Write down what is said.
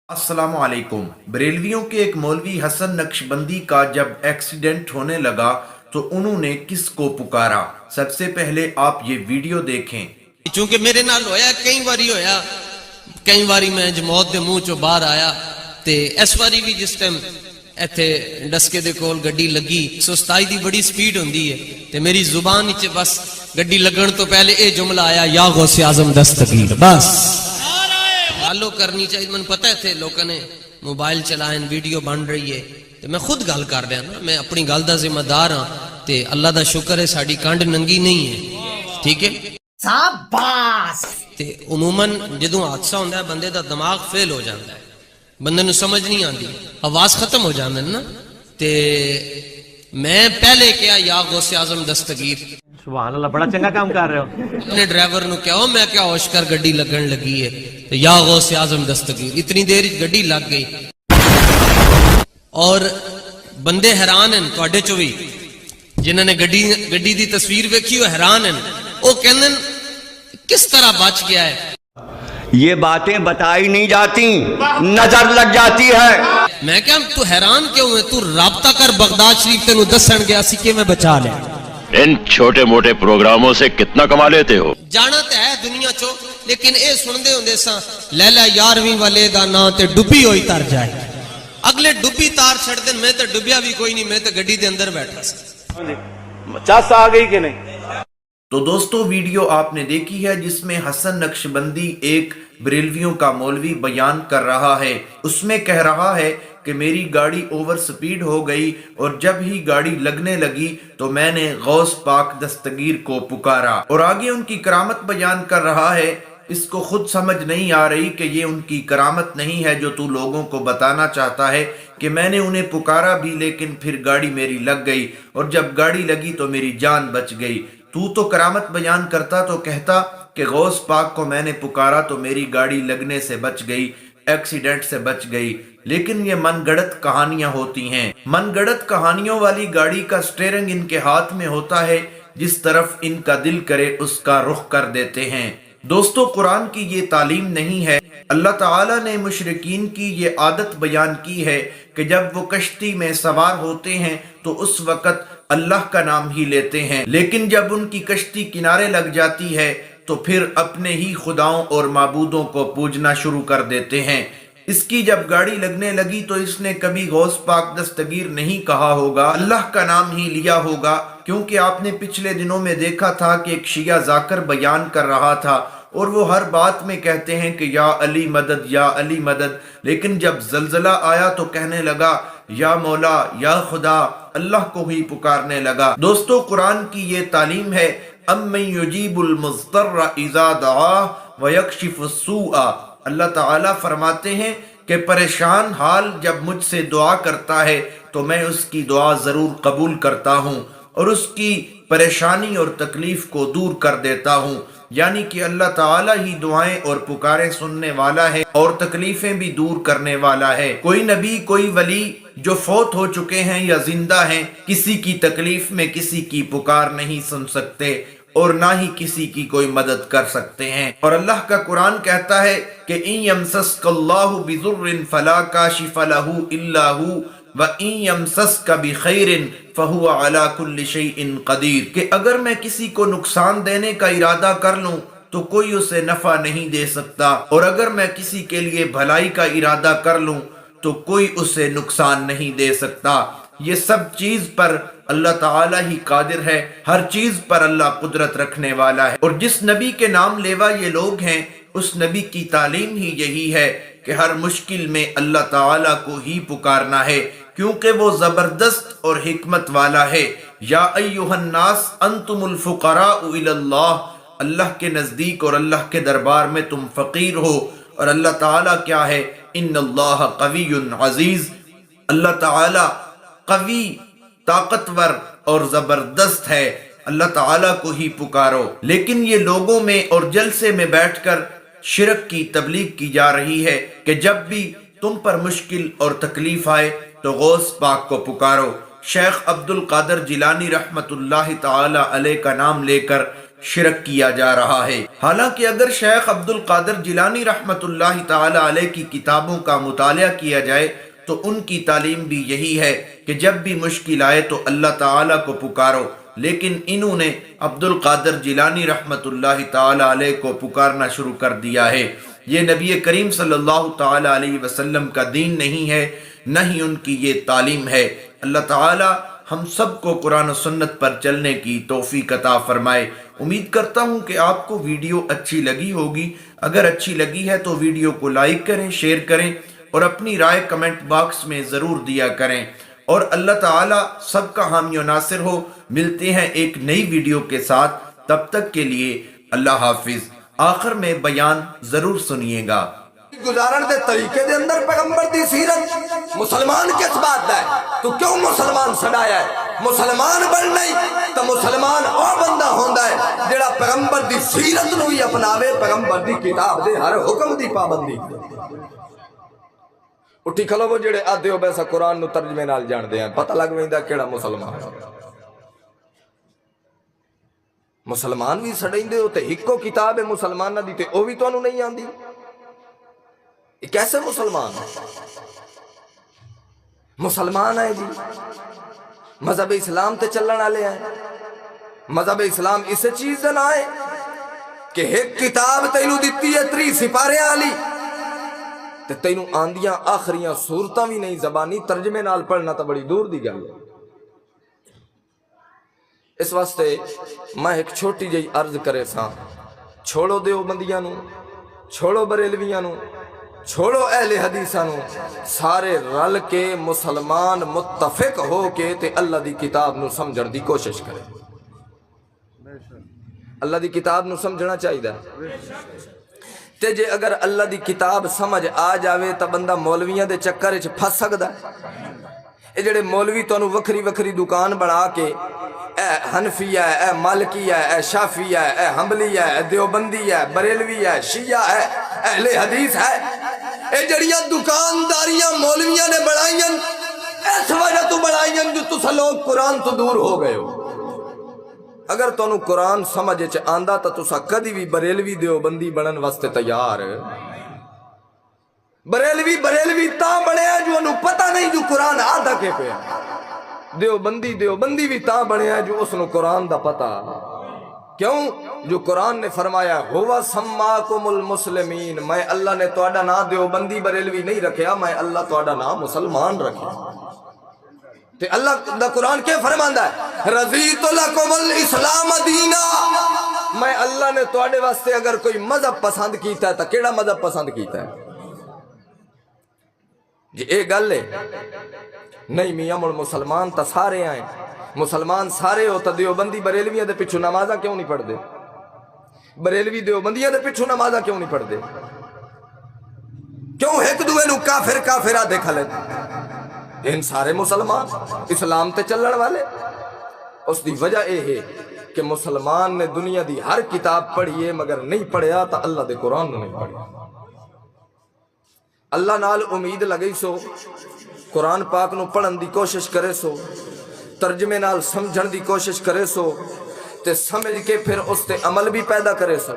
अस्सलामु अलैकुम। बरेलवियों के एक मौलवी हसन नक्शबंदी का जब एक्सीडेंट होने लगा तो उन्होंने किसको पुकारा? सबसे पहले आप ये वीडियो देखें। चूंकि मेरे नाल होया कई बारी मैं मौत दे मुंह चो बाहर आया ते इस बारी भी जिस टाइम इत्थे डस्के दे कोल गड्डी लगी 127 दी बड़ी स्पीड होंदी है ते मेरी जुबान विच बस गड्डी लगन तो पहले ये जुमला आया या गौसे आजम दस्तगीर। बस फॉलो करनी चाहिए। मैं पता है थे लोगों ने मोबाइल चलाए वीडियो बन रही है ते मैं खुद गल कर रहा ना, मैं अपनी गल दा जिम्मेदार हाँ ते अल्लाह दा शुक्र है साडी कंड नंगी नहीं है। ठीक है, शाबाश। ते उमूमन जदों हादसा होंदा है बंदे दा दिमाग फेल हो जाता है, बंदे नूं समझ नहीं आती, आवाज खत्म हो जाती है ना। ते मैं पहले क्या या गौसे आजम दस्तगीर सुभान अल्लाह, बड़ा चंगा काम कर रहे हो। अपने ड्राइवर नु कहो मैं क्या होश कर गड्डी लगन लगी है तो या गौसे आजम दस्तगीर। इतनी देर गड्डी लग गई और बंदे हैरान हैं तुहाडे चो भी जिन्होंने गड्डी दी तस्वीर वेखी वो हैरान हैं। वो कहंदे किस तरह बच गया है। ये बातें बताई नहीं जाती, नजर लग जाती है। मैं क्या तू हैरान क्यों है? तू राब्ता कर बगदाद शरीफ तेनू दसन गया सी कि मैं बचा लिया। इन छोटे मोटे प्रोग्रामों से कितना कमा लेते हो? जाना तो है दुनिया चो, लेकिन ये सुनते होंगे सा लैला 11वीं वाले दा ना ते डुबी होई तर जाए। अगले डुबी तार छड़ देन, मैं तो डुबिया भी कोई नहीं, मैं तो गड्डी दे अंदर बैठा सा। चस आ गई कि नहीं? तो दोस्तों वीडियो आपने देखी है जिसमें हसन नक्शबंदी एक बरेलवियों का मौलवी बयान कर रहा है। उसमें कह रहा है कि मेरी गाड़ी ओवर स्पीड हो गई और जब ही गाड़ी लगने लगी तो मैंने गौस पाक दस्तगीर को पुकारा। और आगे उनकी करामत बयान कर रहा है। इसको खुद समझ नहीं आ रही कि ये उनकी करामत नहीं है जो तू लोगों को बताना चाहता है कि मैंने उन्हें पुकारा भी लेकिन फिर गाड़ी मेरी लग गई और जब गाड़ी लगी तो मेरी जान बच गई। तू तो करामत बयान करता तो कहता कि गौस पाक को मैंने पुकारा तो मेरी गाड़ी लगने से बच गई, एक्सीडेंट से बच गई। लेकिन ये मनगढ़ंत कहानियां होती हैं। मनगढ़ंत कहानियों वाली गाड़ी का स्टीयरिंग इनके हाथ में होता है, जिस तरफ इनका दिल करे उसका रुख कर देते हैं। दोस्तों कुरान की ये तालीम नहीं है। अल्लाह ताला ने मुशरिकीन की ये आदत बयान की है कि जब वो कश्ती में सवार होते हैं तो उस वक़्त अल्लाह का नाम ही लेते हैं, लेकिन जब उनकी कश्ती किनारे लग जाती है तो फिर अपने ही खुदाओं और माबूदों को पूजना शुरू कर देते हैं। इसकी जब गाड़ी लगने लगी तो इसने कभी गौस पाक दस्तगीर नहीं कहा होगा, अल्लाह का नाम ही लिया होगा। क्योंकि आपने पिछले दिनों में देखा था कि एक शिया जाकर बयान कर रहा था और वो हर बात में कहते हैं कि या अली मदद, या अली मदद। लेकिन जब जलजला आया तो कहने लगा या मौला, या खुदा, अल्लाह को ही पुकारने लगा। दोस्तों कुरान की ये तालीम है। अम्मन युजीबुल मुज़्तर्रा इज़ा दआ व यक्शिफुस सूआ। अल्लाह ताला फरमाते हैं कि परेशान हाल जब मुझसे दुआ करता है तो मैं उसकी दुआ जरूर कबूल करता हूँ और उसकी परेशानी और तकलीफ को दूर कर देता हूँ। यानी कि अल्लाह ताला ही दुआएं और पुकारें सुनने वाला है और तकलीफें भी दूर करने वाला है। कोई नबी, कोई वली जो फौत हो चुके हैं या जिंदा हैं, किसी की तकलीफ में किसी की पुकार नहीं सुन सकते और ना ही किसी की कोई मदद कर सकते हैं। और अल्लाह का कुरान कहता है कि इन यमसस्कल्लाहु बिजुर्रिन फला काशिफ लहू इल्ला हू व इन यमसस्का बिखैरिन फहुवा अला कुल्लि शैइन कदीर। कि अगर मैं किसी को नुकसान देने का इरादा कर लूं तो कोई उसे नफा नहीं दे सकता, और अगर मैं किसी के लिए भलाई का इरादा कर लूं तो कोई उसे नुकसान नहीं दे सकता। ये सब चीज पर अल्लाह ताला ही कादिर है, हर चीज पर अल्लाह कुदरत रखने वाला है। और जिस नबी के नाम लेवा ये लोग हैं उस नबी की तालीम ही यही है कि हर मुश्किल में अल्लाह ताला को ही पुकारना है, क्योंकि वो जबरदस्त और हिकमत वाला है। या अय्युहन्नास अंतुमुल फुकराउ इलल्लाह। अल्लाह के नजदीक और अल्लाह के दरबार में तुम फकीर हो। और अल्लाह ताला क्या है? इन्नल्लाह कवियुन अजीज। अल्लाह ताला कवी, ताकतवर और जबरदस्त है। अल्लाह ताला को ही पुकारो। लेकिन ये लोगों में और जलसे में बैठकर शिरक की तबलीग की जा रही है कि जब भी तुम पर मुश्किल और तकलीफ आए तो गौस पाक को पुकारो। शेख अब्दुल कादर जिलानी रहमतुल्लाह ताला अलैह का नाम लेकर शिरक किया जा रहा है। हालांकि अगर शेख अब्दुल कादिर जिलानी रहमतुल्लाह ताला अलैह की किताबों का मुतालिया किया जाए तो उनकी तालीम भी यही है कि जब भी मुश्किल आए तो अल्लाह ताला को पुकारो, लेकिन इन्होंने अब्दुल कादिर जिलानी रहमतुल्लाह ताला अलैह को पुकारना शुरू कर दिया है। ये नबी करीम सल्लल्लाहु ताला अलैहि वसल्लम का दीन नहीं है, न ही उनकी ये तालीम है। अल्लाह ताला हम सबको कुरान और सुन्नत पर चलने की तौफीक अता फरमाए। उम्मीद करता हूँ कि आपको वीडियो अच्छी लगी होगी। अगर अच्छी लगी है तो वीडियो को लाइक करें, शेयर करें और अपनी राय कमेंट बॉक्स में ज़रूर दिया करें। और अल्लाह ताला सबका हामी और नासिर हो। मिलते हैं एक नई वीडियो के साथ, तब तक के लिए अल्लाह हाफिज। आखिर में बयान ज़रूर सुनिएगा। गुजारण दे तरीके दे अंदर पैगंबर दी सीरत मुसलमान किस बात दा है? तू क्यों मुसलमान सडाया है? मुसलमान बनना ही तो मुसलमान ओ बंदा होंदा है जेड़ा पैगंबर दी सीरत नूं ही अपनावे, पैगंबर दी किताब दे हर हुक्म दी पाबंदी। उठी खलोवो जेड़े आदे हो वैसा कुरान नूं तर्जमे नाल जानदे हैं, पता लग वैंदा केड़ा मुसलमान है। मुसलमान भी सड़ेंदे हो ते इक्को किताब है मुसलमानां दी ते ओ भी तुहानूं नहीं आंदी। ये कैसे मुसलमान है? मुसलमान है जी, मजहब इस्लाम ते चलने वाले हैं। मजहब इस्लाम इस चीज का ना है कि एक किताब तेनू दिती है 3 सिपारे वाली ते तेनू आंदियां आखिरियां सूरतां भी नहीं, जबानी तर्जमे नाल पढ़ना तो बड़ी दूर दी गल है। इस वास्ते मैं एक छोटी जी अर्ज करे सा, छोड़ो देवबंदियां नू, छोड़ो बरेलवियां नू, छोड़ो अहले हदीसां नू, सारे रल के मुसलमान मुत्तफिक हो के ते अल्लाह दी किताब नू समझण दी कोशिश करे। अल्लाह दी किताब नू समझना चाहिए ते जे अगर अल्लाह दी किताब समझ आ जावे तो बंदा मौलवियां दे चक्कर विच फस सकदा। ये जेड़े मौलवी तुहानू वखरी वखरी दुकान बना के ए हनफिया है, ए मालकिया है, ए शाफिया है, ए हम्बलिया है, देवबंदी है, बरेलवी है, शिया है, अहले हदीस है, ए जड़ियां दुकानदारियां मौलवियां ने बनाईयां इस वजह तो बनाईयां जो तुस लोग कुरान तो दूर हो गए हो। अगर तुहानू कुरान समझ च आंदा तो तुसा कदी भी बरेलवी देवबंदी बनन वास्ते तैयार। बरेलवी ता बनया जो उन्हें पता नहीं जो कुरान आदा के पे। देवबंदी भी ता बनया जो उसनु कुरान दा पता। क्यों? जो कुरान ने फरमाया हुवा सम्माकुमुल मुस्लिमीन, मैं अल्लाह ने तुहाडा नाम देवबंदी बरेलवी नहीं रखा, मैं अल्लाह तुहाडा नाम मुसलमान रखा। ते अल्लाह दा कुरान क्या फरमांदा है? रज़ीतु लकुमुल इस्लाम दीना, मैं अल्लाह ने तुहाडे वास्ते अगर कोई मजहब पसंद कीता है तो केड़ा मजहब पसंद कीता है? जी ये गल है नहीं मियां मुड़ मुसलमान तो सारे आए, मुसलमान सारे हो तो देवबंदी बरेलवियां दे पिछू नमाजा क्यों नहीं पढ़ते? बरेलवी देवबंदियां दे पिछू नमाजा क्यों नहीं पढ़ते? क्यों एक दूए नू काफिर काफिरा देखा लेते? इन सारे मुसलमान इस्लाम ते चलने वाले। उसकी वजह यह है कि मुसलमान ने दुनिया की हर किताब पढ़ी है मगर नहीं पढ़िया तो अल्लाह दे कुरान नहीं पढ़िया। अल्लाह नाल उम्मीद लगी सो कुरान पाक नू पढ़न की कोशिश करे सो, तर्जमे नाल समझण की कोशिश करे सो, ते समझ के फिर उस ते अमल भी पैदा करे सो।